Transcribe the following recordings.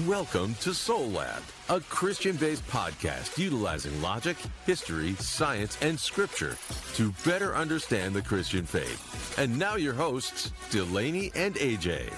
Welcome to Soul Lab, a Christian-based podcast utilizing logic, history, science, and scripture to better understand the Christian faith. And now your hosts, Delaney and AJ.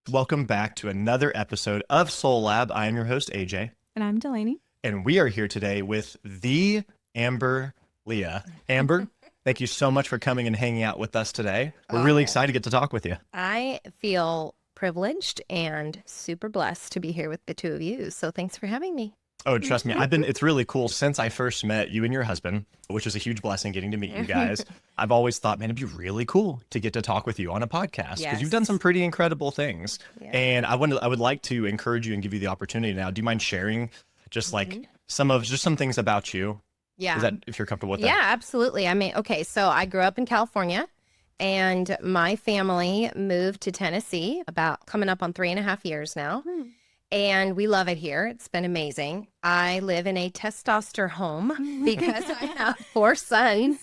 Welcome back to another episode of Soul Lab. I am your host, AJ. And I'm Delaney. And we are here today with the Amber Lia. Amber, thank you so much for coming and hanging out with us today. We're really excited to get to talk with you. I feel privileged and super blessed to be here with the two of you. So thanks for having me. Oh, trust me, it's really cool since I first met you and your husband, which was a huge blessing getting to meet you guys. I've always thought, man, it'd be really cool to get to talk with you on a podcast because you've done some pretty incredible things. Yeah. And I would like to encourage you and give you the opportunity now. Do you mind sharing just like some things about you? Yeah. Is that, if you're comfortable with that? Yeah, absolutely. I mean, okay, so I grew up in California and my family moved to Tennessee about coming up on 3.5 years now. And we love it here. It's been amazing. I live in a testosterone home because I have 4 sons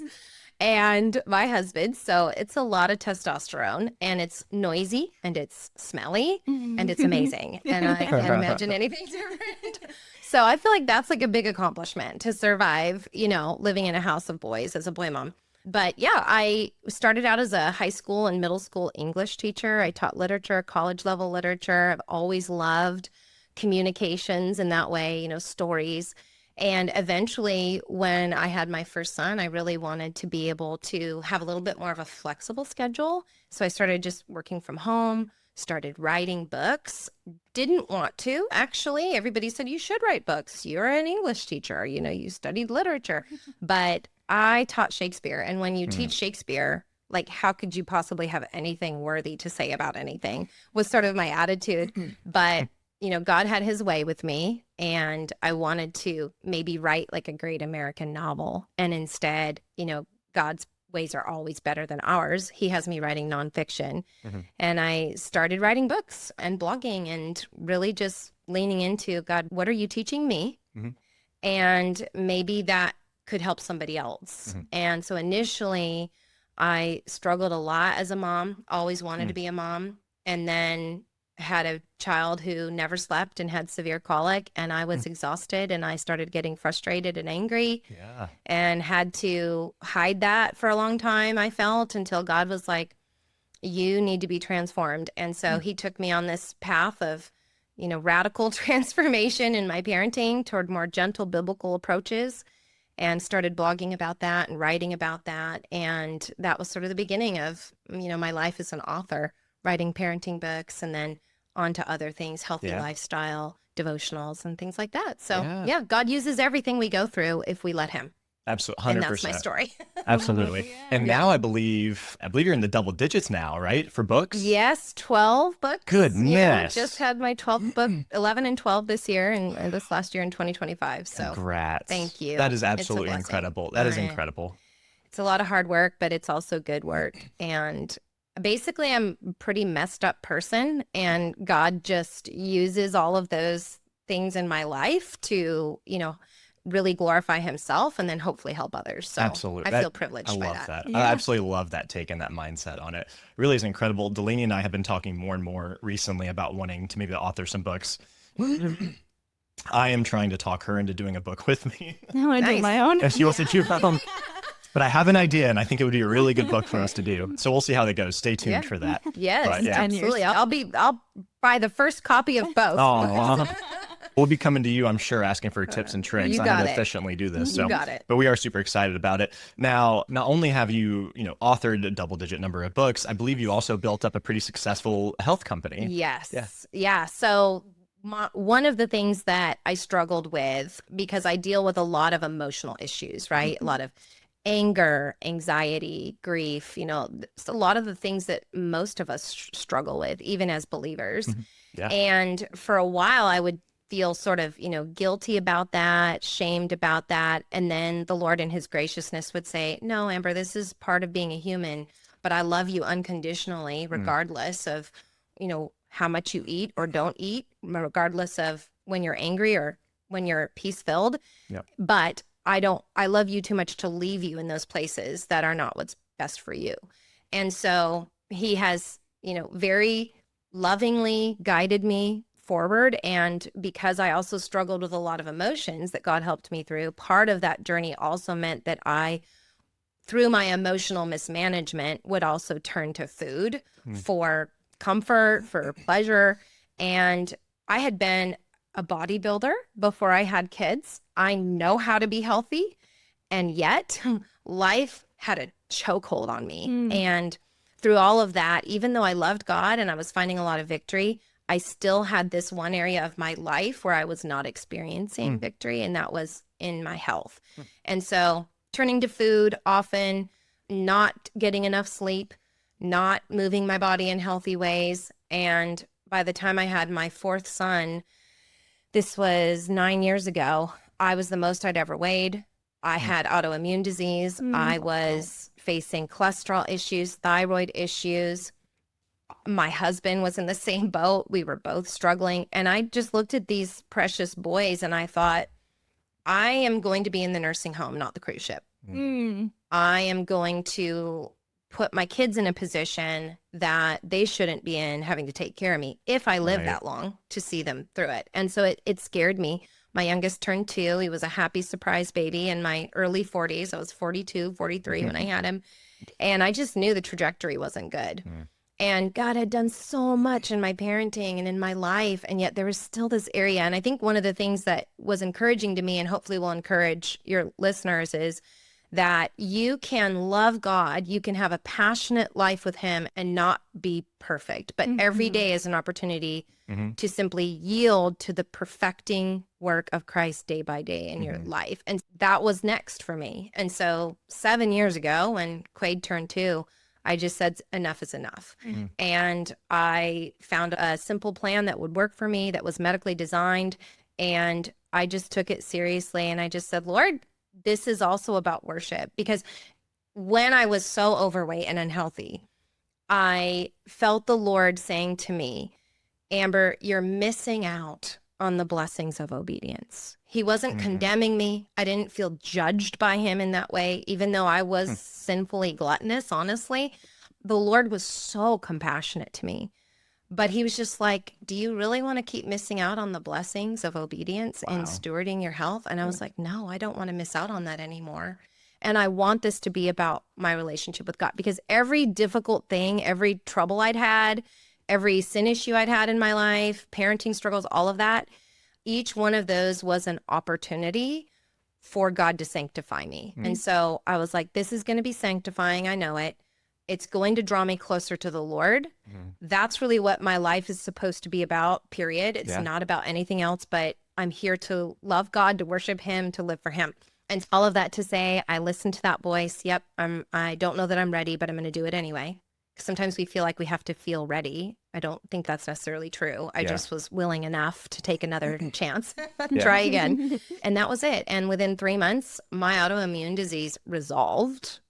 and my husband. So it's a lot of testosterone and it's noisy and it's smelly and it's amazing. And I can't imagine anything different. So I feel like that's like a big accomplishment to survive, living in a house of boys as a boy mom. But yeah, I started out as a high school and middle school English teacher. I taught literature, college level literature. I've always loved communications in that way, stories. And eventually when I had my first son, I really wanted to be able to have a little bit more of a flexible schedule. So I started just working from home, started writing books. Didn't want to, actually. Everybody said, you should write books. You're an English teacher, you studied literature. But I taught Shakespeare. And when you teach Shakespeare, like, how could you possibly have anything worthy to say about anything was sort of my attitude. But, God had his way with me. And I wanted to maybe write like a great American novel. And instead, God's ways are always better than ours. He has me writing nonfiction. And I started writing books and blogging and really just leaning into, God, what are you teaching me? And maybe that could help somebody else. And so initially I struggled a lot as a mom, always wanted to be a mom, and then had a child who never slept and had severe colic, and I was exhausted and I started getting frustrated and angry and had to hide that for a long time, I felt, until God was like, you need to be transformed. And so he took me on this path of radical transformation in my parenting toward more gentle biblical approaches, and started blogging about that and writing about that. And that was sort of the beginning of, my life as an author, writing parenting books and then on to other things, healthy lifestyle, devotionals, and things like that. So yeah, God uses everything we go through if we let him. Absolutely, 100%. And that's my story. Absolutely. And now I believe you're in the double digits now, right? For books? Yes, 12 books. Goodness. Yeah, just had my 12th book, 11 and 12 this year, and this last year in 2025. So congrats. Thank you. That is absolutely incredible. That is incredible. It's a lot of hard work, but it's also good work. And basically, I'm a pretty messed up person, and God just uses all of those things in my life to, really glorify himself and then hopefully help others. So absolutely. I feel privileged by love that. Yeah. I absolutely love that take and that mindset on it. It really is incredible. Delaney and I have been talking more and more recently about wanting to maybe author some books. I am trying to talk her into doing a book with me. I want to do my own. And she wants to do her own. But I have an idea, and I think it would be a really good book for us to do. So we'll see how that goes. Stay tuned for that. Yes, but, absolutely. I'll buy the first copy of both. Oh, we'll be coming to you, I'm sure, asking for tips and tricks on how to efficiently do this. You got it. But we are super excited about it. Now, not only have you, authored a double-digit number of books, I believe you also built up a pretty successful health company. Yes. Yeah. So one of the things that I struggled with, because I deal with a lot of emotional issues, right? A lot of anger, anxiety, grief, it's a lot of the things that most of us struggle with, even as believers. And for a while, I would feel sort of, guilty about that, shamed about that. And then the Lord in his graciousness would say, no, Amber, this is part of being a human, but I love you unconditionally, regardless of, how much you eat or don't eat, regardless of when you're angry or when you're peace-filled. But I love you too much to leave you in those places that are not what's best for you. And so he has very lovingly guided me forward. And because I also struggled with a lot of emotions that God helped me through, part of that journey also meant that I, through my emotional mismanagement, would also turn to food for comfort, for pleasure. And I had been a bodybuilder before I had kids. I know how to be healthy. And yet life had a chokehold on me. And through all of that, even though I loved God and I was finding a lot of victory, I still had this one area of my life where I was not experiencing victory, and that was in my health. And so turning to food often, not getting enough sleep, not moving my body in healthy ways. And by the time I had my fourth son, this was 9 years ago, I was the most I'd ever weighed. I had autoimmune disease. I was facing cholesterol issues, thyroid issues. My husband was in the same boat. We were both struggling. And I just looked at these precious boys and I thought, I am going to be in the nursing home, not the cruise ship. I am going to put my kids in a position that they shouldn't be in, having to take care of me if I live that long to see them through it. And so it scared me. My youngest turned 2. He was a happy surprise baby in my early 40s. I was 42, 43 when I had him. And I just knew the trajectory wasn't good. And God had done so much in my parenting and in my life. And yet there was still this area. And I think one of the things that was encouraging to me, and hopefully will encourage your listeners, is that you can love God, you can have a passionate life with him and not be perfect. But every day is an opportunity to simply yield to the perfecting work of Christ day by day in your life. And that was next for me. And so 7 years ago, when Quade turned 2, I just said, enough is enough. And I found a simple plan that would work for me, that was medically designed. And I just took it seriously. And I just said, Lord, this is also about worship. Because when I was so overweight and unhealthy, I felt the Lord saying to me, Amber, you're missing out on the blessings of obedience. He wasn't condemning me. I didn't feel judged by him in that way, even though I was sinfully gluttonous, honestly. The Lord was so compassionate to me. But he was just like, do you really want to keep missing out on the blessings of obedience and stewarding your health? And I was like, no, I don't want to miss out on that anymore. And I want this to be about my relationship with God, because every difficult thing, every trouble I'd had, every sin issue I'd had in my life, parenting struggles, all of that, each one of those was an opportunity for God to sanctify me. And so I was like, this is going to be sanctifying. I know it. It's going to draw me closer to the Lord. That's really what my life is supposed to be about, period. It's not about anything else, but I'm here to love God, to worship him, to live for him. And all of that to say, I listened to that voice. Yep, I don't know that I'm ready, but I'm going to do it anyway. Sometimes we feel like we have to feel ready. I don't think that's necessarily true. I just was willing enough to take another chance, try again. And that was it. And within 3 months, my autoimmune disease resolved,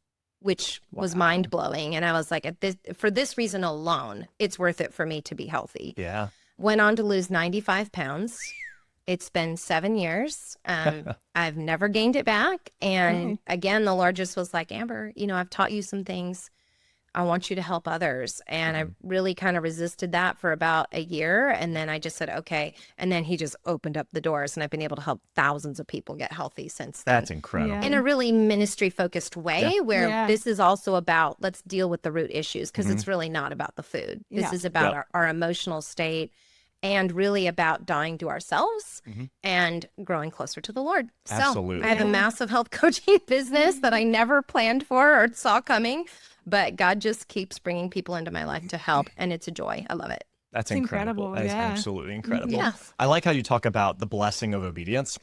which was mind blowing. And I was like, for this reason alone, it's worth it for me to be healthy. Yeah. Went on to lose 95 pounds. It's been 7 years. I've never gained it back. And again, the Lord just was like, Amber, I've taught you some things. I want you to help others. And I really kind of resisted that for about a year. And then I just said, okay. And then he just opened up the doors, and I've been able to help thousands of people get healthy since then. That's incredible. In a really ministry focused way where this is also about, let's deal with the root issues, because it's really not about the food. This is about our emotional state, and really about dying to ourselves and growing closer to the Lord. Absolutely. So I have a massive health coaching business that I never planned for or saw coming, but God just keeps bringing people into my life to help, and it's a joy. I love it. That's incredible. That is absolutely incredible. Yes. I like how you talk about the blessing of obedience,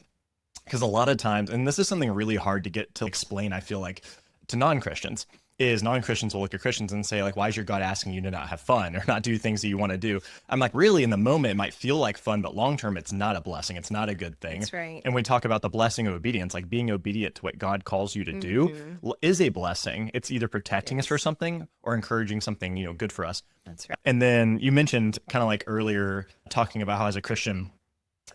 because a lot of times, and this is something really hard to get to explain, I feel like, to non-Christians, is non-Christians will look at Christians and say, like, why is your God asking you to not have fun or not do things that you want to do? I'm like, really, in the moment, it might feel like fun, but long-term, it's not a blessing. It's not a good thing. That's right. And we talk about the blessing of obedience, like being obedient to what God calls you to do is a blessing. It's either protecting us for something or encouraging something, good for us. That's right. And then you mentioned kind of like earlier talking about how as a Christian,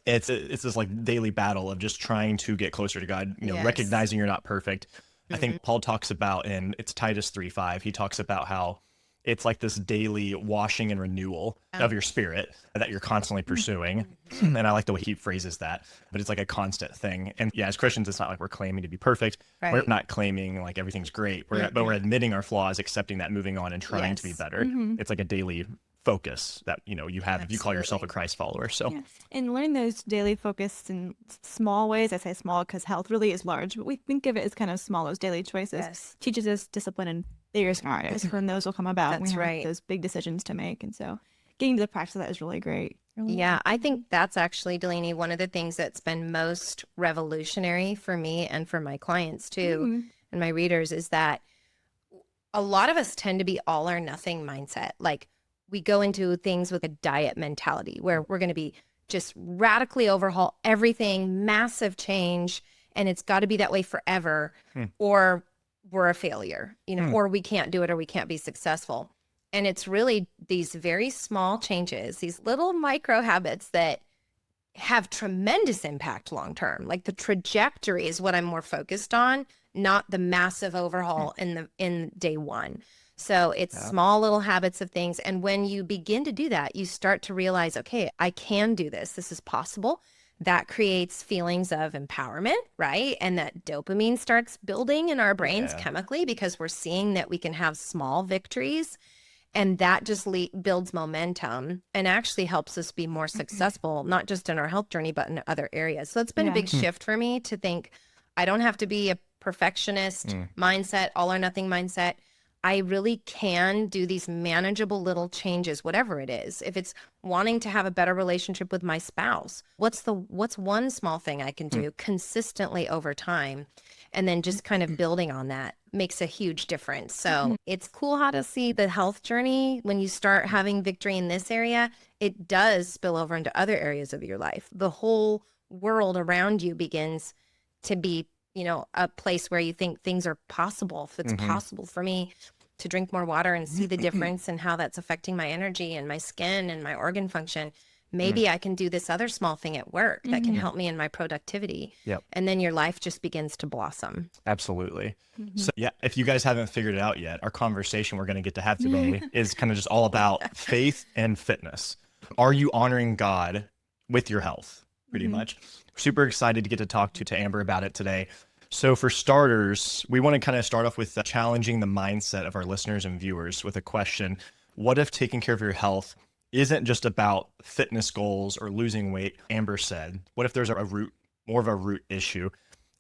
it's this like daily battle of just trying to get closer to God, recognizing you're not perfect. I think Paul talks about, and it's Titus 3:5, he talks about how It's like this daily washing and renewal of your spirit that you're constantly pursuing. And I like the way he phrases that, but it's like a constant thing. And yeah, as Christians, it's not like we're claiming to be perfect. Right. We're not claiming like everything's great, but we're admitting our flaws, accepting that, moving on and trying to be better. It's like a daily focus that, you know, you have if you call yourself a Christ follower. So and learning those daily focus in small ways, I say small because health really is large, but we think of it as kind of small, those daily choices teaches us discipline and bigger scenarios from those will come about. That's we have right. those big decisions to make, and so getting to the practice of that is really great. Yeah, I think that's actually, Delaney, one of the things that's been most revolutionary for me and for my clients too, and my readers, is that a lot of us tend to be all or nothing mindset. Like, we go into things with a diet mentality where we're going to be just radically overhaul everything, massive change, and it's got to be that way forever, or we're a failure, you know, or we can't do it, or we can't be successful. And it's really these very small changes, these little micro habits that have tremendous impact long term. Like, the trajectory is what I'm more focused on, not the massive overhaul in day one. So it's small little habits of things. And when you begin to do that, you start to realize, okay, I can do this. This is possible. That creates feelings of empowerment, right? And that dopamine starts building in our brains chemically, because we're seeing that we can have small victories. And that just builds momentum and actually helps us be more successful, not just in our health journey, but in other areas. So it's been a big shift for me to think I don't have to be a perfectionist mindset, all or nothing mindset. I really can do these manageable little changes, whatever it is. If it's wanting to have a better relationship with my spouse, what's one small thing I can do consistently over time? And then just kind of building on that makes a huge difference. So it's cool how to see the health journey. When you start having victory in this area, it does spill over into other areas of your life. The whole world around you begins to be, you know, a place where you think things are possible. If it's possible for me to drink more water and see the difference and how that's affecting my energy and my skin and my organ function, maybe I can do this other small thing at work that can help me in my productivity. And then your life just begins to blossom. Absolutely. So yeah, if you guys haven't figured it out yet, our conversation we're going to get to have today is kind of just all about faith and fitness. Are you honoring God with your health? Pretty much. Super excited to get to talk to Amber about it today. So for starters, we want to kind of start off with challenging the mindset of our listeners and viewers with a question. What if taking care of your health isn't just about fitness goals or losing weight? Amber said, what if there's more of a root issue?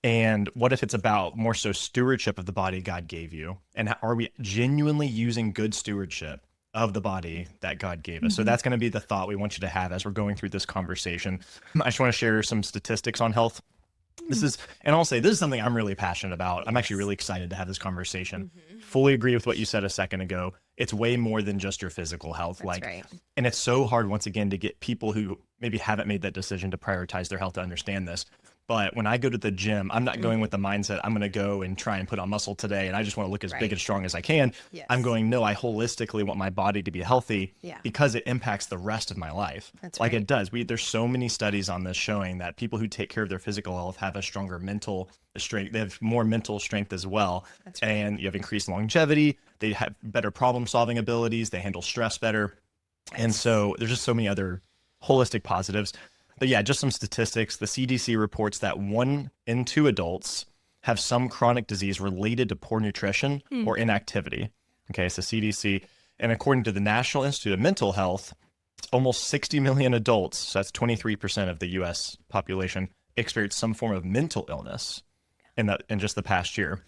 And what if it's about more so stewardship of the body God gave you? And are we genuinely using good stewardship of the body that God gave us? So that's going to be the thought we want you to have as we're going through this conversation. I just want to share some statistics on health. And I'll say this is something I'm really passionate about. I'm actually really excited to have this conversation. Fully agree with what you said a second ago. It's way more than just your physical health. That's right. And it's so hard, once again, to get people who maybe haven't made that decision to prioritize their health to understand this. But when I go to the gym, I'm not going with the mindset, I'm going to go and try and put on muscle today, and I just want to look as big and strong as I can. I'm going, no, I holistically want my body to be healthy because it impacts the rest of my life. That's like right. it does. There's so many studies on this showing that people who take care of their physical health have a stronger mental strength. They have more mental strength as well. That's right. And you have increased longevity. They have better problem solving abilities. They handle stress better. And so there's just so many other holistic positives. But yeah, just some statistics. The CDC reports that 1 in 2 adults have some chronic disease related to poor nutrition or inactivity. Okay, so CDC. And according to the National Institute of Mental Health, almost 60 million adults, so that's 23% of the U.S. population, experienced some form of mental illness in just the past year.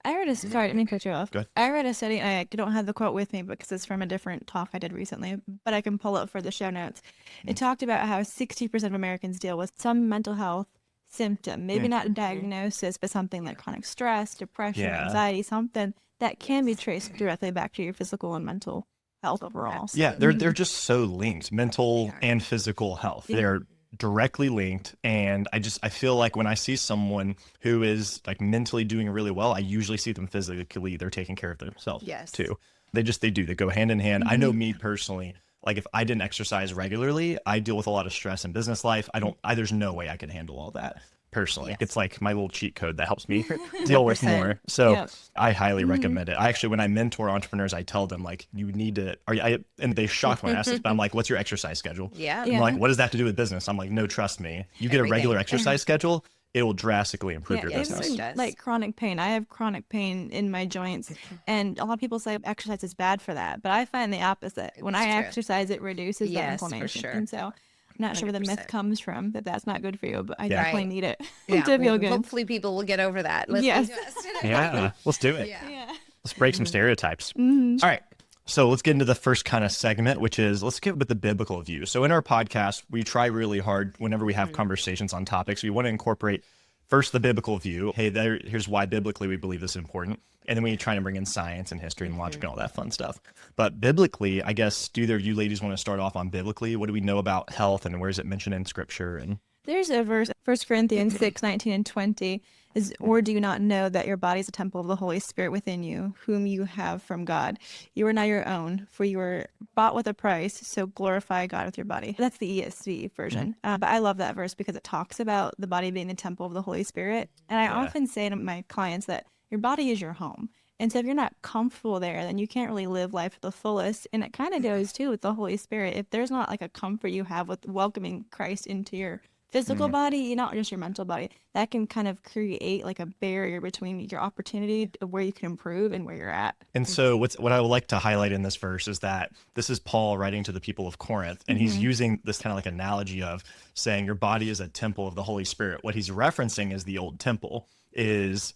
I read sorry, I didn't mean to cut you off. Go ahead. I read a study, I don't have the quote with me because it's from a different talk I did recently, but I can pull it for the show notes. It talked about how 60% of Americans deal with some mental health symptom, maybe not a diagnosis, but something like chronic stress, depression, anxiety, something that can be traced directly back to your physical and mental health overall. Yeah, they're just so linked, mental and physical health. They're directly linked. And I feel like when I see someone who is like mentally doing really well, I usually see them physically, they're taking care of themselves too. They do. They go hand in hand. I know me personally, like if I didn't exercise regularly, I deal with a lot of stress in business life. There's no way I could handle all that. personally. Yes. It's like my little cheat code that helps me deal with more. So Yep. I highly recommend it. I actually, when I mentor entrepreneurs, I tell them like, you need to, and they shocked when I asked this, but I'm like, what's your exercise schedule? Yeah. I'm like, what does that have to do with business? I'm like, no, trust me. You get a regular exercise schedule, it will drastically improve your Even business. it does. like chronic pain. I have chronic pain in my joints, and a lot of people say exercise is bad for that, but I find the opposite. When I true. exercise, it reduces that Yes, for inflammation. sure. And so I'm not sure where the myth 100%. comes from that that's not good for you, but I Yeah. definitely Right. need it Yeah. to feel good. Hopefully people will get over that. Listening Yes. to us today. Yeah, let's do it. Yeah. Let's break some stereotypes. Mhm. All right. So let's get into the first kind of segment, which is let's get with the biblical view. So in our podcast, we try really hard whenever we have conversations on topics, we want to incorporate first the biblical view. Hey, here's why biblically we believe this is important. And then we try to bring in science and history and logic and all that fun stuff. But biblically, I guess, do either of you ladies want to start off on biblically? What do we know about health and where is it mentioned in scripture? And There's a verse, 1 Corinthians 6:19 and 20 is, or do you not know that your body is a temple of the Holy Spirit within you, whom you have from God? You are not your own, for you were bought with a price, so glorify God with your body. That's the ESV version. But I love that verse because it talks about the body being the temple of the Holy Spirit. And I often say to my clients that your body is your home. And so if you're not comfortable there, then you can't really live life to the fullest. And it kind of goes too with the Holy Spirit. If there's not like a comfort you have with welcoming Christ into your physical body, not just your mental body, that can kind of create like a barrier between your opportunity of where you can improve and where you're at. And so what I would like to highlight in this verse is that this is Paul writing to the people of Corinth, and he's using this kind of like analogy of saying your body is a temple of the Holy Spirit. What he's referencing is the old temple, is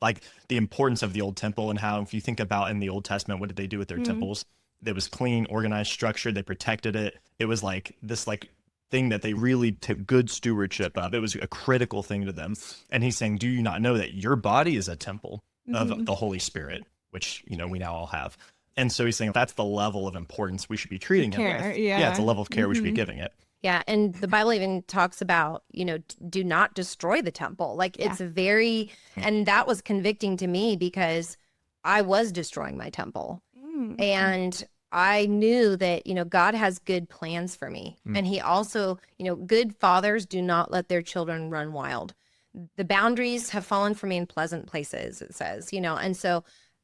like the importance of the old temple and how, if you think about in the Old Testament, what did they do with their temples? It was clean, organized, structured. They protected it. It was like this thing that they really took good stewardship of. It was a critical thing to them. And he's saying, do you not know that your body is a temple of the Holy Spirit, which, you know, we now all have. And so he's saying that's the level of importance we should be treating it Care, with. yeah. It's a level of care we should be giving it. Yeah, and the Bible even talks about, do not destroy the temple. Like it's very, and that was convicting to me because I was destroying my temple. And I knew that, God has good plans for me. And he also, good fathers do not let their children run wild. The boundaries have fallen for me in pleasant places, it says, and so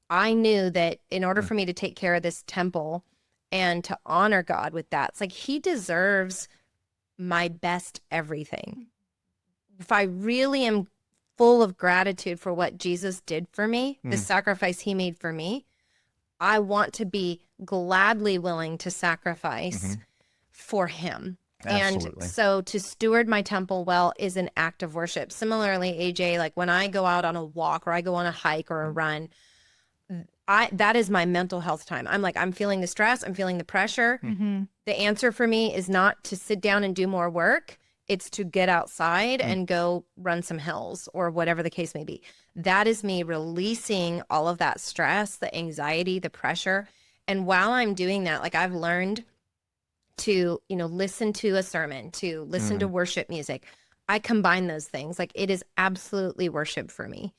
I knew that in order for me to take care of this temple and to honor God with that, it's like he deserves my best everything. If I really am full of gratitude for what Jesus did for me, the sacrifice he made for me, I want to be gladly willing to sacrifice for him. Absolutely. And so to steward my temple well is an act of worship. Similarly, AJ, like when I go out on a walk or I go on a hike or a run, that is my mental health time. I'm feeling the stress. I'm feeling the pressure. The answer for me is not to sit down and do more work. It's to get outside and go run some hills or whatever the case may be. That is me releasing all of that stress, the anxiety, the pressure. And while I'm doing that, like I've learned to, listen to a sermon, to listen to worship music. I combine those things. Like it is absolutely worship for me.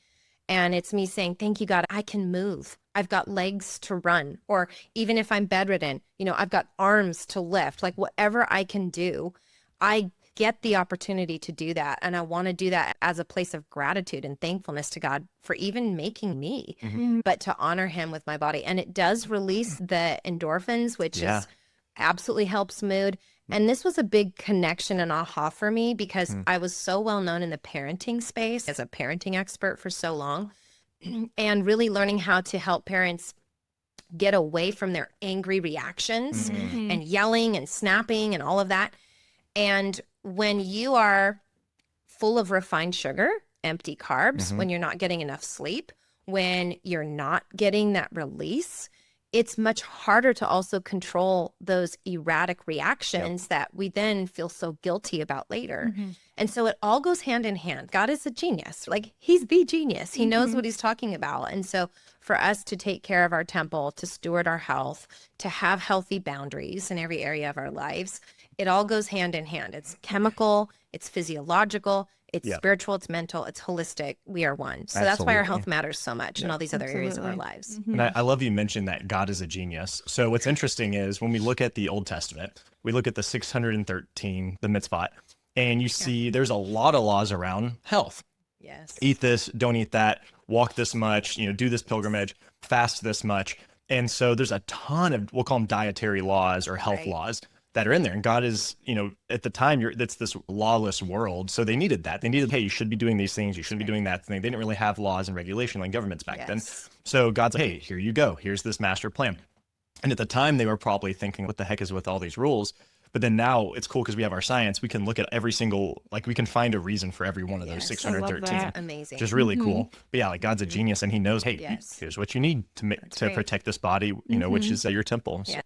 And it's me saying, thank you, God, I can move. I've got legs to run. Or even if I'm bedridden, I've got arms to lift. Like whatever I can do, I get the opportunity to do that. And I want to do that as a place of gratitude and thankfulness to God for even making me, but to honor him with my body. And it does release the endorphins, which is absolutely helps mood. And this was a big connection and aha for me because I was so well known in the parenting space as a parenting expert for so long, and really learning how to help parents get away from their angry reactions and yelling and snapping and all of that. And when you are full of refined sugar, empty carbs, when you're not getting enough sleep, when you're not getting that release, it's much harder to also control those erratic reactions that we then feel so guilty about later. And so it all goes hand in hand. God is a genius. Like he's the genius. He knows what he's talking about. And so for us to take care of our temple, to steward our health, to have healthy boundaries in every area of our lives, it all goes hand in hand. It's chemical, it's physiological, it's spiritual, it's mental, it's holistic. We are one. So that's why our health matters so much in all these other areas of our lives. And I love you mentioned that God is a genius. So what's interesting is when we look at the Old Testament, we look at the 613, the mitzvot, And you see there's a lot of laws around health. Yes. Eat this, don't eat that, walk this much, do this pilgrimage, fast this much. And so there's a ton of, we'll call them dietary laws or health laws that are in there. And God is, at the time, it's this lawless world. So they needed that. They needed, hey, you should be doing these things. You shouldn't be doing that thing. They didn't really have laws and regulation like governments back then. So God's like, hey, here you go. Here's this master plan. And at the time, they were probably thinking, what the heck is with all these rules? But then now it's cool because we have our science. We can look at every single, we can find a reason for every one of those 613. Amazing. Which is really cool. But yeah, God's a genius, and he knows, hey, here's what you need to protect this body, which is your temple. Yeah.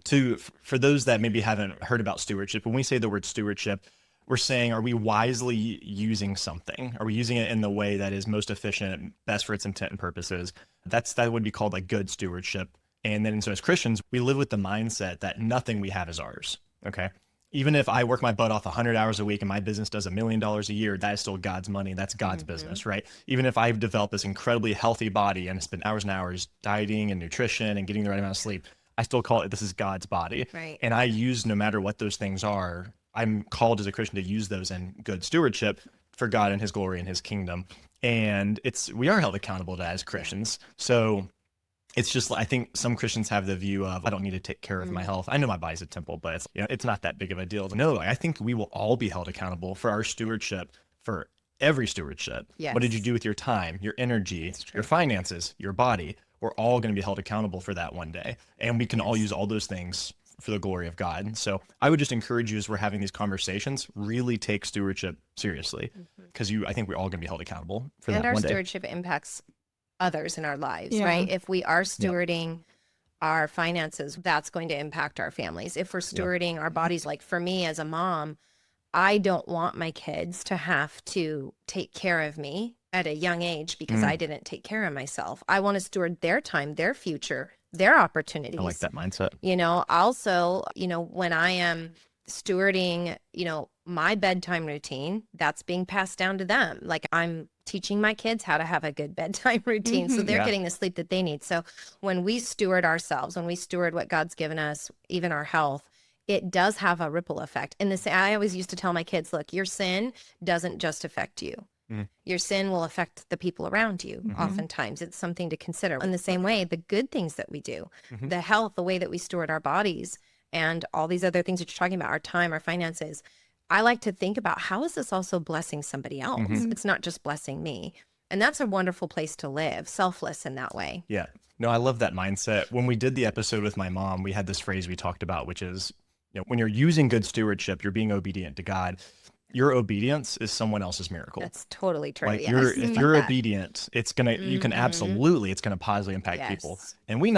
For those that maybe haven't heard about stewardship, when we say the word stewardship, we're saying, are we wisely using something? Are we using it in the way that is most efficient, best for its intent and purposes? That would be called good stewardship. And then so as Christians, we live with the mindset that nothing we have is ours. Okay. Even if I work my butt off 100 hours a week and my business does $1 million a year, that is still God's money. That's God's business, right? Even if I've developed this incredibly healthy body and spent hours and hours dieting and nutrition and getting the right amount of sleep, I still call it, this is God's body. Right. And I use, no matter what those things are, I'm called as a Christian to use those in good stewardship for God and his glory and his kingdom. And we are held accountable to as Christians. So it's just, I think some Christians have the view of, I don't need to take care of my health. I know my body's a temple, but it's not that big of a deal. No, I think we will all be held accountable for our stewardship, for every stewardship. Yes. What did you do with your time, your energy, your finances, your body? We're all going to be held accountable for that one day. And we can all use all those things for the glory of God. So I would just encourage you, as we're having these conversations, really take stewardship seriously, because I think we're all going to be held accountable for that one day. And our stewardship impacts others in our lives, right? If we are stewarding our finances, that's going to impact our families. If we're stewarding our bodies, like for me as a mom, I don't want my kids to have to take care of me at a young age because I didn't take care of myself. I want to steward their time, their future, their opportunities. I like that mindset. Also, when I am stewarding, my bedtime routine, that's being passed down to them. Like I'm teaching my kids how to have a good bedtime routine. So they're getting the sleep that they need. So when we steward ourselves, when we steward what God's given us, even our health, it does have a ripple effect. And I always used to tell my kids, look, your sin doesn't just affect you. Your sin will affect the people around you. Oftentimes it's something to consider. In the same way, the good things that we do, the health, the way that we steward our bodies, and all these other things that you're talking about, our time, our finances, I like to think about, how is this also blessing somebody else? It's not just blessing me. And that's a wonderful place to live, selfless in that way. Yeah. No, I love that mindset. When we did the episode with my mom, we had this phrase we talked about, which is, when you're using good stewardship, you're being obedient to God. Your obedience is someone else's miracle. That's totally true. Like if you're obedient, it's gonna you can absolutely, it's gonna positively impact people. And we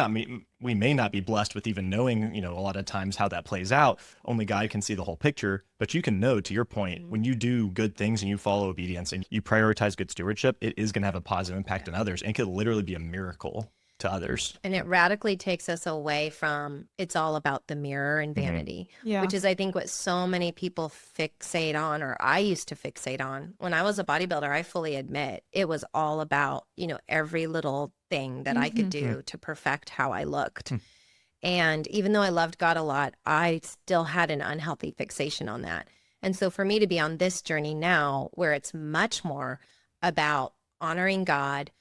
may not be blessed with even knowing, a lot of times how that plays out. Only God can see the whole picture. But you can know, to your point, when you do good things and you follow obedience and you prioritize good stewardship, it is gonna have a positive impact on others, and it could literally be a miracle to others. And it radically takes us away from, it's all about the mirror and vanity, which is, I think, what so many people fixate on, or I used to fixate on. When I was a bodybuilder, I fully admit it was all about, every little thing that I could do to perfect how I looked. And even though I loved God a lot, I still had an unhealthy fixation on that. And so for me to be on this journey now, where it's much more about honoring God,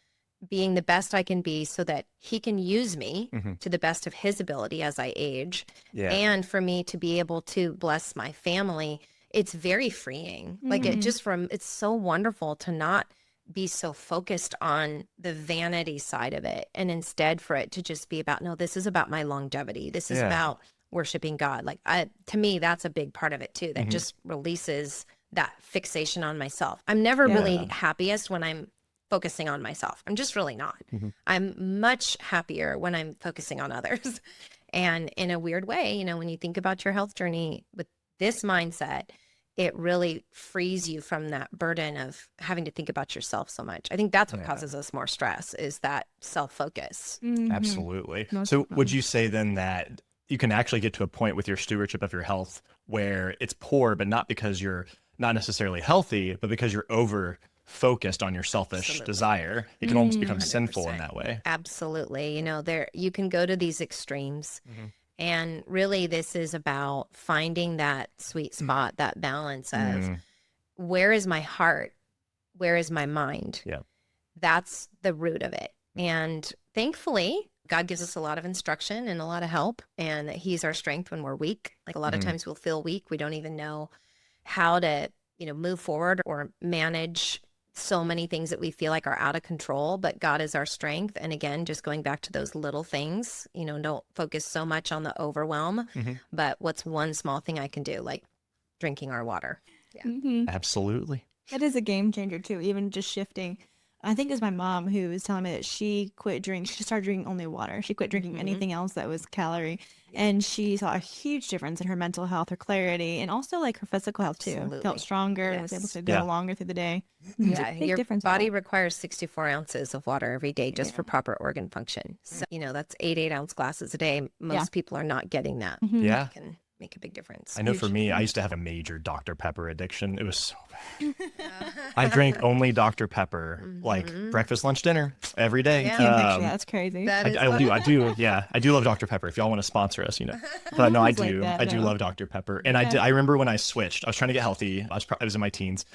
being the best I can be so that he can use me to the best of his ability as I age. And for me to be able to bless my family, it's very freeing. Like it's so wonderful to not be so focused on the vanity side of it. And instead for it to just be about, no, this is about my longevity. This is about worshiping God. Like to me, that's a big part of it too, that just releases that fixation on myself. I'm never really happiest when I'm focusing on myself. I'm just really not. I'm much happier when I'm focusing on others. And in a weird way, when you think about your health journey with this mindset, it really frees you from that burden of having to think about yourself so much. I think that's what causes us more stress, is that self-focus. Absolutely. So would you say then that you can actually get to a point with your stewardship of your health where it's poor, but not because you're not necessarily healthy, but because you're over focused on your selfish desire? It can almost become 100%. Sinful in that way. Absolutely. You can go to these extremes, and really this is about finding that sweet spot, that balance of where is my heart? Where is my mind? Yeah. That's the root of it. And thankfully, God gives us a lot of instruction and a lot of help, and that he's our strength when we're weak. Like a lot of times we'll feel weak. We don't even know how to, move forward or manage so many things that we feel like are out of control, but God is our strength. And again, just going back to those little things, don't focus so much on the overwhelm, but what's one small thing I can do, like drinking our water. Yeah. Absolutely. That is a game changer too, even just shifting. I think it was my mom who was telling me that she quit drinking. She started drinking only water. She quit drinking anything else that was calorie. And she saw a huge difference in her mental health, her clarity, and also like her physical health too. Absolutely. Felt stronger, was able to go longer through the day. Yeah, Big your difference. body requires 64 ounces of water every day just for proper organ function. So, that's 8 ounce glasses a day. Most people are not getting that. Yeah. It can make a big difference. I know for me, I used to have a major Dr. Pepper addiction. It was so bad. I drank only Dr. Pepper, like breakfast, lunch, dinner, every day. Yeah. Can't picture that. That's crazy. I do. Yeah, I do love Dr. Pepper. If y'all want to sponsor us, But no, I Like do. that, I do no. love Dr. Pepper. And I remember when I switched, I was trying to get healthy. I was in my teens.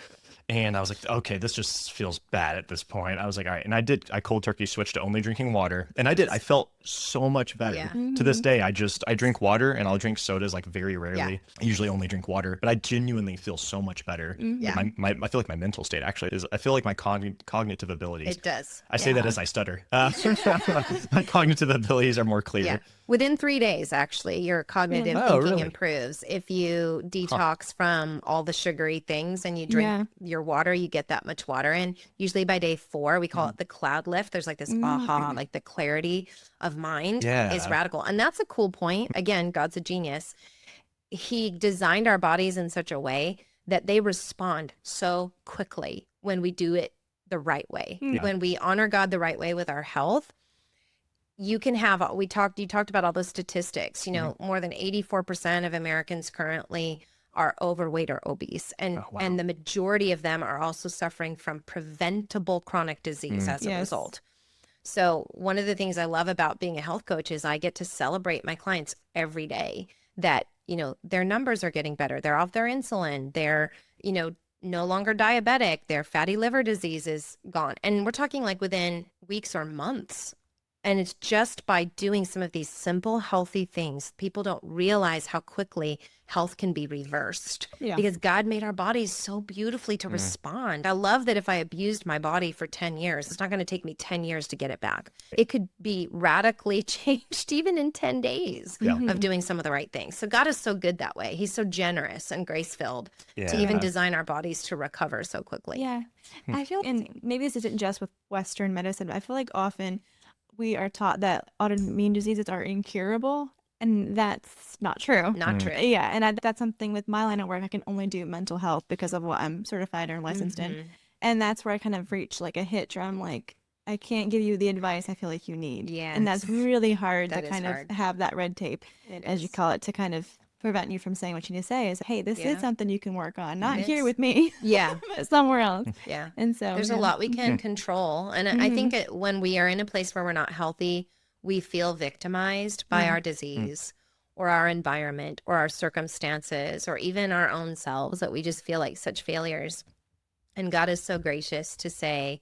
And I was like, okay, this just feels bad at this point. I was like, all right. And I cold turkey switched to only drinking water. And I felt so much better. Yeah. To this day, I drink water, and I'll drink sodas like very rarely. Yeah. I usually only drink water, but I genuinely feel so much better. Yeah. I feel like my mental state actually I feel like my cognitive abilities. It does. I say that as I stutter. My cognitive abilities are more clear. Yeah. Within 3 days, actually, your cognitive Oh, thinking really? improves. If you detox from all the sugary things and you drink your water, you get that much water. And usually by day 4, we call it the cloud lift. There's like this aha, like the clarity of mind is radical. And that's a cool point. Again, God's a genius. He designed our bodies in such a way that they respond so quickly when we do it the right way. Yeah. When we honor God the right way with our health, you can have, you talked about all those statistics, more than 84% of Americans currently are overweight or obese. And, and the majority of them are also suffering from preventable chronic disease as a result. So one of the things I love about being a health coach is I get to celebrate my clients every day that, their numbers are getting better. They're off their insulin. They're, no longer diabetic. Their fatty liver disease is gone. And we're talking like within weeks or months. And it's just by doing some of these simple, healthy things. People don't realize how quickly health can be reversed because God made our bodies so beautifully to respond. I love that if I abused my body for 10 years, it's not going to take me 10 years to get it back. It could be radically changed even in 10 days of doing some of the right things. So God is so good that way. He's so generous and grace-filled to even design our bodies to recover so quickly. Yeah. I feel, and maybe this isn't just with Western medicine, but I feel like often we are taught that autoimmune diseases are incurable, and that's not true. Not true. Yeah, and that's something with my line of work. I can only do mental health because of what I'm certified or licensed in, and that's where I kind of reach like a hitch where I'm like, I can't give you the advice I feel like you need. Yes. And that's really hard That to is kind hard. of have that red tape, as you call it, to kind of prevent you from saying what you need to say is, hey, this is something you can work on, not here with me, Yeah. but somewhere else. Yeah. And so There's a lot we can control. And I think when we are in a place where we're not healthy, we feel victimized by our disease or our environment or our circumstances or even our own selves, that we just feel like such failures. And God is so gracious to say,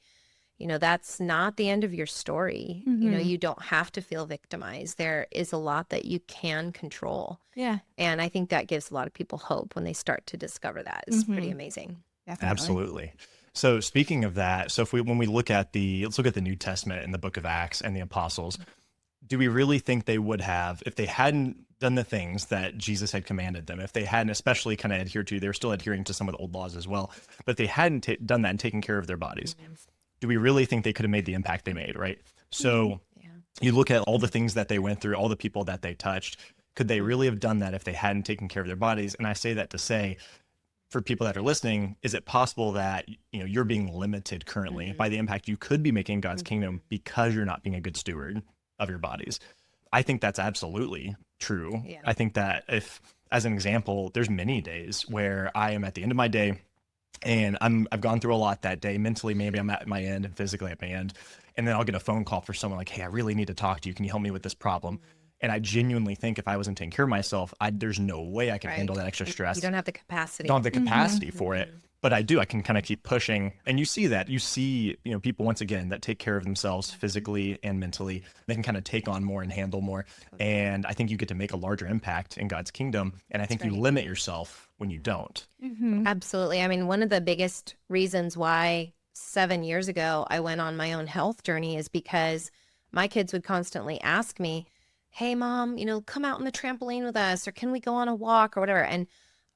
that's not the end of your story. You don't have to feel victimized. There is a lot that you can control. Yeah. And I think that gives a lot of people hope when they start to discover that. It's pretty amazing. Definitely. Absolutely. So speaking of that, so when we look at let's look at the New Testament and the book of Acts and the apostles, do we really think they would have, if they hadn't done the things that Jesus had commanded them, if they hadn't especially kind of adhered to, they were still adhering to some of the old laws as well, but if they hadn't done that and taken care of their bodies, do we really think they could have made the impact they made, right? So you look at all the things that they went through, all the people that they touched, could they really have done that if they hadn't taken care of their bodies? And I say that to say, for people that are listening, is it possible that you're being limited currently by the impact you could be making in God's kingdom because you're not being a good steward of your bodies? I think that's absolutely true. Yeah. I think that if, as an example, there's many days where I am at the end of my day and I've gone through a lot that day. Mentally, maybe I'm at my end, and physically at my end. And then I'll get a phone call for someone like, hey, I really need to talk to you. Can you help me with this problem? And I genuinely think if I wasn't taking care of myself, there's no way I can handle that extra stress. You don't have the capacity. Don't have the capacity for it. But I can kind of keep pushing. And you see that. You see, people, once again, that take care of themselves physically and mentally. They can kind of take on more and handle more. And I think you get to make a larger impact in God's kingdom. And I think you limit yourself when you don't. Absolutely. I mean, one of the biggest reasons why 7 years ago I went on my own health journey is because my kids would constantly ask me, hey, Mom, come out on the trampoline with us, or can we go on a walk or whatever? And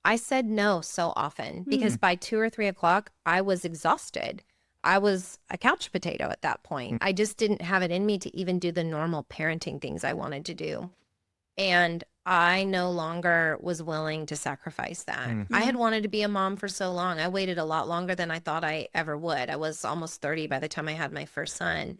I said no so often because by 2 or 3 o'clock, I was exhausted. I was a couch potato at that point. I just didn't have it in me to even do the normal parenting things I wanted to do. And I no longer was willing to sacrifice that. I had wanted to be a mom for so long. I waited a lot longer than I thought I ever would. I was almost 30 by the time I had my first son.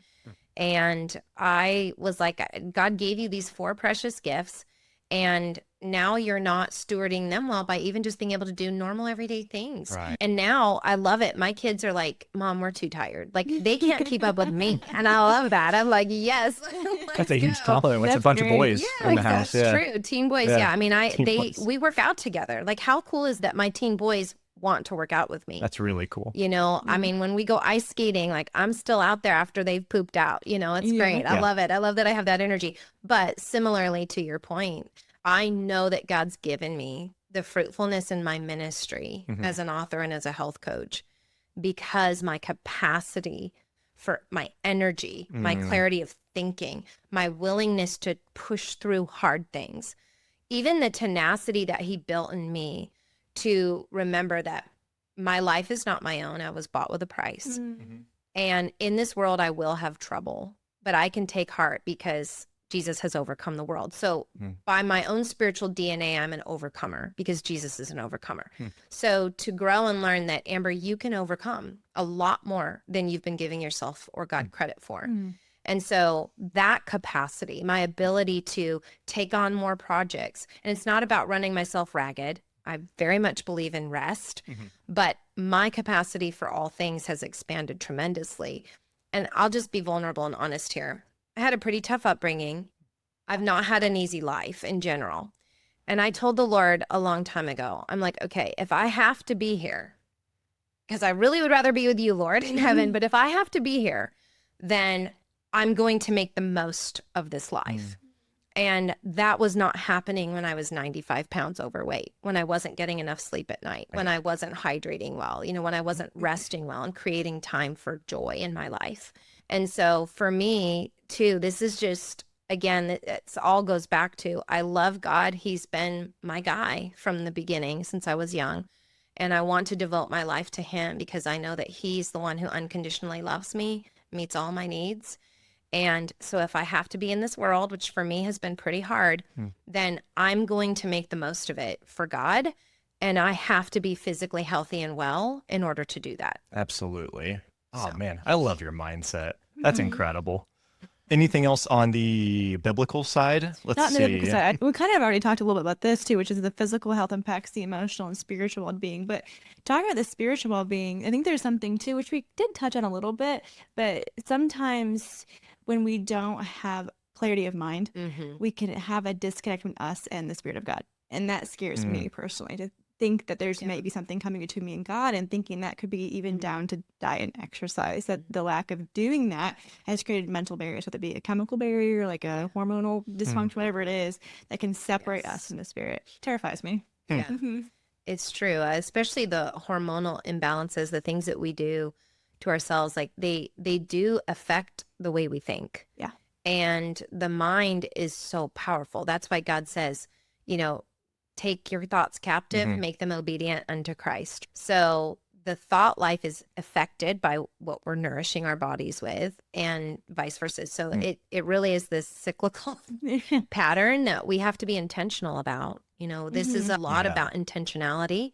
And I was like, God gave you these 4 precious gifts, and now you're not stewarding them well by even just being able to do normal everyday things. Right. And now I love it. My kids are like, Mom, we're too tired. Like, they can't keep up with me. And I love that. I'm like, yes. That's a huge compliment when it's a That's bunch great. of boys in the house. That's true. Teen boys. Yeah. Yeah. I mean, Teen boys. we work out together. Like, how cool is that my teen boys want to work out with me? That's really cool. I mean, when we go ice skating, like, I'm still out there after they've pooped out, it's great. I love it. I love that I have that energy. But similarly to your point, I know that God's given me the fruitfulness in my ministry as an author and as a health coach, because my capacity for my energy, my clarity of thinking, my willingness to push through hard things, even the tenacity that he built in me to remember that my life is not my own. I was bought with a price. And in this world, I will have trouble, but I can take heart because Jesus has overcome the world. So by my own spiritual DNA, I'm an overcomer because Jesus is an overcomer. So to grow and learn that, Amber, you can overcome a lot more than you've been giving yourself or God credit for. And so that capacity, my ability to take on more projects, and it's not about running myself ragged. I very much believe in rest, but my capacity for all things has expanded tremendously. And I'll just be vulnerable and honest here. I had a pretty tough upbringing. I've not had an easy life in general. And I told the Lord a long time ago, I'm like, okay, if I have to be here, because I really would rather be with you, Lord, in heaven, but if I have to be here, then I'm going to make the most of this life. And that was not happening when I was 95 pounds overweight, when I wasn't getting enough sleep at night, when I wasn't hydrating well, when I wasn't resting well and creating time for joy in my life. And so for me too, this is just, again, it all goes back to, I love God. He's been my guy from the beginning since I was young. And I want to devote my life to him because I know that he's the one who unconditionally loves me, meets all my needs. And so if I have to be in this world, which for me has been pretty hard, then I'm going to make the most of it for God. And I have to be physically healthy and well in order to do that. Absolutely. Oh, man, I love your mindset. That's incredible. Anything else on the biblical side? Let's Not see. the biblical side. We kind of already talked a little bit about this too, which is the physical health impacts the emotional and spiritual well-being. But talking about the spiritual well-being, I think there's something too, which we did touch on a little bit, but sometimes when we don't have clarity of mind, we can have a disconnect between us and the Spirit of God. And that scares me personally, to think that there's maybe something coming between me and God, and thinking that could be even down to diet and exercise, that the lack of doing that has created mental barriers, whether it be a chemical barrier, like a hormonal dysfunction, whatever it is, that can separate us from the Spirit. Terrifies me. Yeah, it's true. Especially the hormonal imbalances, the things that we do to ourselves, like they do affect the way we think. Yeah. And the mind is so powerful. That's why God says, take your thoughts captive, make them obedient unto Christ. So the thought life is affected by what we're nourishing our bodies with, and vice versa. So it really is this cyclical pattern that we have to be intentional about. This is a lot about intentionality.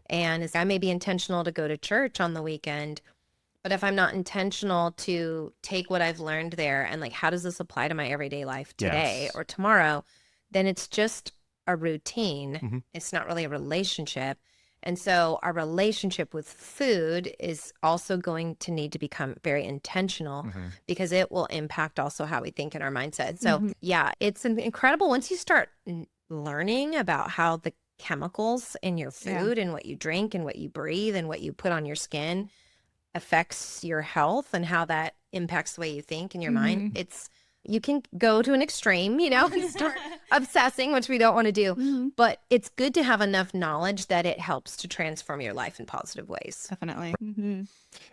And I may be intentional to go to church on the weekend, but if I'm not intentional to take what I've learned there and like, how does this apply to my everyday life today or tomorrow, then it's just a routine. It's not really a relationship. And so our relationship with food is also going to need to become very intentional because it will impact also how we think in our mindset. So yeah, it's incredible once you start learning about how the chemicals in your food and what you drink and what you breathe and what you put on your skin affects your health and how that impacts the way you think and your mind. You can go to an extreme, and start obsessing, which we don't want to do. But it's good to have enough knowledge that it helps to transform your life in positive ways. Definitely.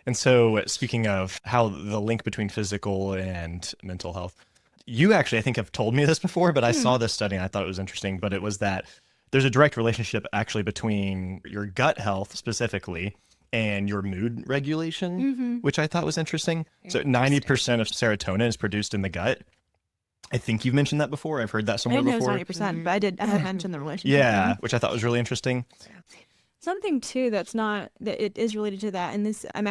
And so, speaking of how the link between physical and mental health, you actually, I think, have told me this before, but I saw this study and I thought it was interesting. But it was that there's a direct relationship actually between your gut health specifically and your mood regulation, which I thought was interesting. So 90% of serotonin is produced in the gut. I think you've mentioned that before. I've heard that somewhere before. I didn't know it was 90%, but I had mentioned the relationship. Yeah, which I thought was really interesting. Something too that it is related to that, and this I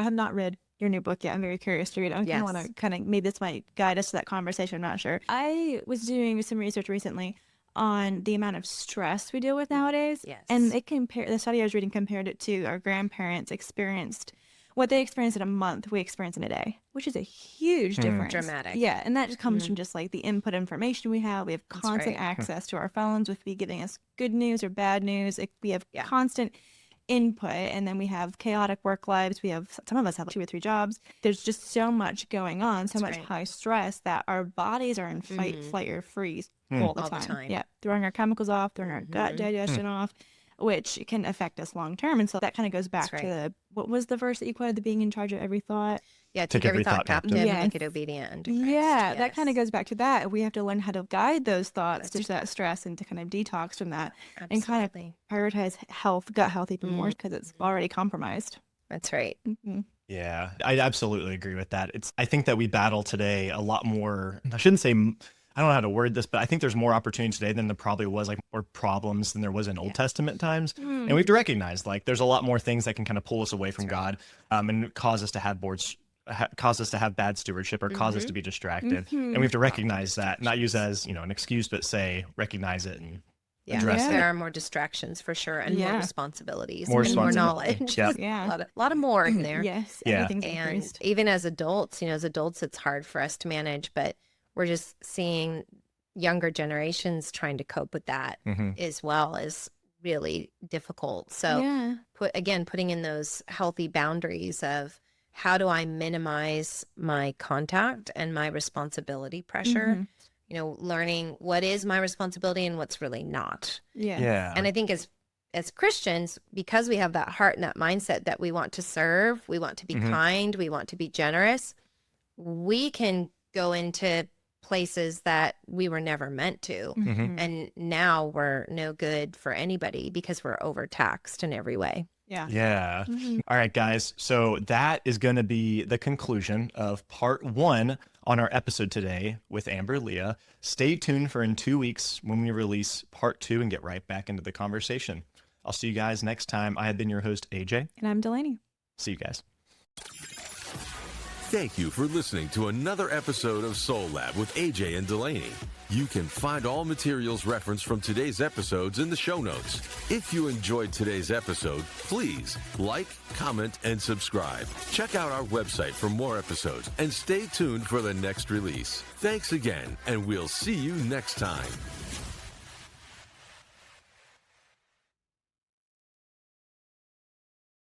have not read your new book yet. I'm very curious to read it. I kind of want to maybe this might guide us to that conversation. I'm not sure. I was doing some research recently on the amount of stress we deal with nowadays. Yes. And the study I was reading compared it to our grandparents experienced. What they experienced in a month, we experience in a day, which is a huge difference. Dramatic. Yeah, and that just comes from just like the input information we have. We have constant access to our phones with giving us good news or bad news. We have constant input, and then we have chaotic work lives. Some of us have 2 or 3 jobs. There's just so much going on, so much high stress that our bodies are in fight, flight, or freeze all the time. Yeah, throwing our chemicals off, throwing our gut digestion off, which can affect us long term. And so that kind of goes back to what was the verse that you quoted, the being in charge of every thought? Yeah, take every thought captive and make it obedient unto Christ. Yeah, that kind of goes back to that. We have to learn how to guide those thoughts to that stress and to kind of detox from that and kind of prioritize gut health even more because it's already compromised. That's right. Yeah, I absolutely agree with that. I think that we battle today a lot more. I shouldn't say, I don't know how to word this, but I think there's more opportunity today than there probably was, more problems than there was in Old Testament times. And we have to recognize, there's a lot more things that can kind of pull us away from God and cause us to have bad stewardship or cause us to be distracted. And we have to recognize that, not use as, an excuse, but recognize it and address it. There are more distractions for sure and more responsibilities more and more knowledge. A lot of more in there. Yes. And even as adults, it's hard for us to manage, but we're just seeing younger generations trying to cope with that as well is really difficult. So putting in those healthy boundaries of how do I minimize my contact and my responsibility pressure, learning what is my responsibility and what's really not. Yeah. And I think as Christians, because we have that heart and that mindset that we want to serve, we want to be kind, we want to be generous, we can go into places that we were never meant to. And now we're no good for anybody because we're overtaxed in every way. Yeah. All right, guys. So that is going to be the conclusion of part 1 on our episode today with Amber Lia. Stay tuned for in 2 weeks when we release part 2 and get right back into the conversation. I'll see you guys next time. I have been your host, AJ. And I'm Delaney. See you guys. Thank you for listening to another episode of Soul Lab with AJ and Delaney. You can find all materials referenced from today's episodes in the show notes. If you enjoyed today's episode, please like, comment, and subscribe. Check out our website for more episodes and stay tuned for the next release. Thanks again, and we'll see you next time.